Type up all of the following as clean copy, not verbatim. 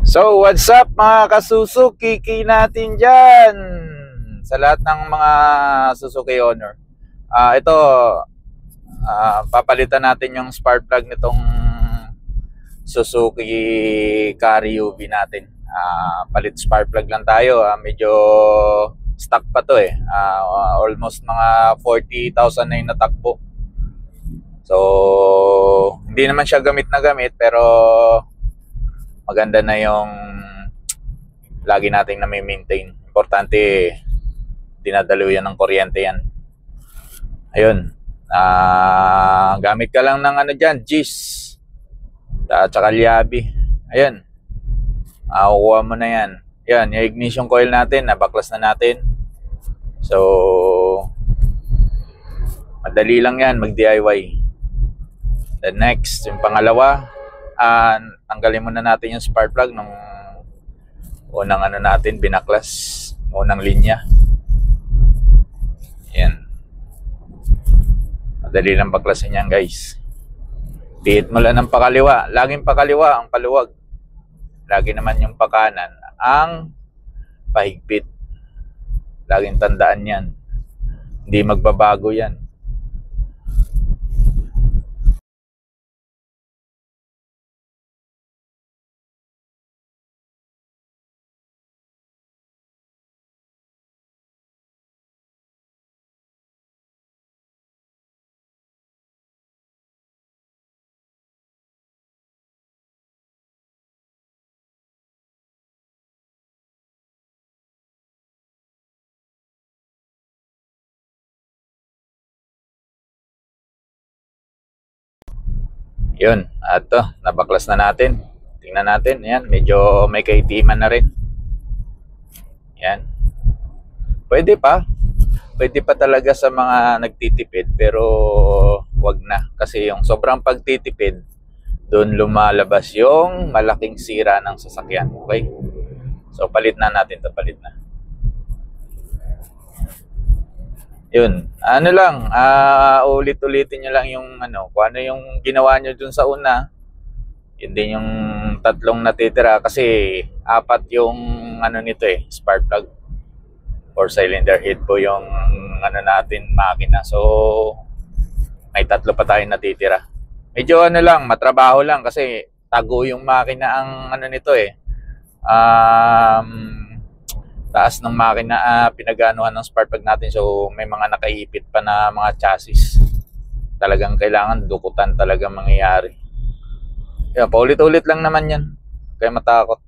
So, what's up mga ka-Suzuki natin dyan? Sa lahat ng mga Suzuki owner. Ito, papalitan natin yung spark plug nitong Suzuki Carry UV natin. Palit spark plug lang tayo. Medyo stock pa to eh. Almost mga 40,000 na yung natakbo. So, hindi naman siya gamit na gamit pero maganda na yung lagi nating na-maintain. Importante, dinadalo yan ng kuryente yan. Ayun. Gamit ka lang ng ano dyan, Gis. At saka liabi. Ayun. Kukuha mo na yan. Yan, yung ignition coil natin, nabaklas na natin. So, madali lang yan, mag-DIY. The next, yung pangalawa, tanggalin muna natin yung spark plug nung unang ano natin, binaklas. Unang linya. Yan. Madali lang baklasin yan, guys. Diit mo lang ng pakaliwa. Laging pakaliwa ang paluwag. Lagi naman yung pakanan ang pahigpit. Laging tandaan yan. Hindi magbabago yan. Yun. At to, nabaklas na natin. Tingnan natin. Yan. Medyo may kaitiman na rin. Yan. Pwede pa. Pwede pa talaga sa mga nagtitipid. Pero wag na. Kasi yung sobrang pagtitipid, doon lumalabas yung malaking sira ng sasakyan. Okay? So, palit na natin to. Palit na. Yun. Ano lang, ulit-ulitin nyo lang yung ano, kung ano yung ginawa nyo dun sa una. Yun din yung tatlong natitira kasi apat yung ano nito eh, spark plug or cylinder head po yung ano natin makina. So, may tatlo pa tayong natitira. Medyo ano lang, matrabaho lang kasi tago yung makina ang ano nito eh. Taas ng makina, pinaganohan ng spark plug natin, so may mga nakaipit pa na mga chassis. Talagang kailangan dukutan talaga mangyayari. Kaya paulit-ulit lang naman yan, kaya matakot.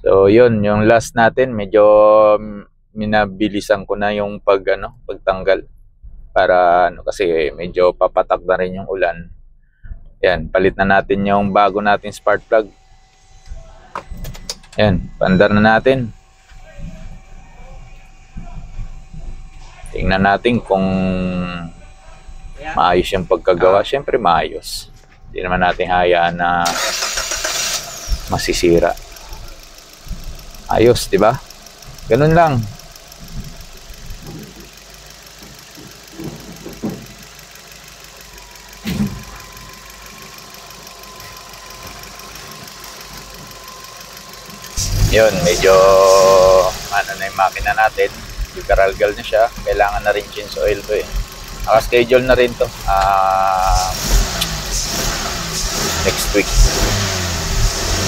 So, yun, yung last natin, medyo minabilisan ko na yung pagtanggal para kasi medyo papatak na rin yung ulan. Yan, palit na natin yung bago natin spark plug. Yan, paandar na natin. Tingnan natin kung maayos yung pagkagawa. Siyempre maayos. Hindi naman natin hayaan na masisira. Ayos, di ba? Ganun lang. Yun, medyo na yung makina natin. Garalgal na siya. Kailangan na rin change oil to eh. Naka-schedule na rin to. Next week.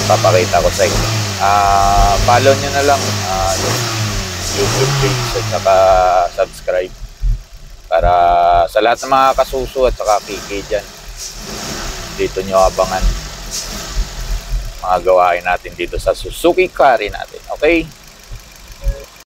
Papakita ko sa inyo. Follow nyo na lang yung YouTube page at saka subscribe para sa lahat ng mga kasuso at saka kiki dyan. Dito nyo abangan mga gawain natin dito sa Suzuki Carry natin. Okay?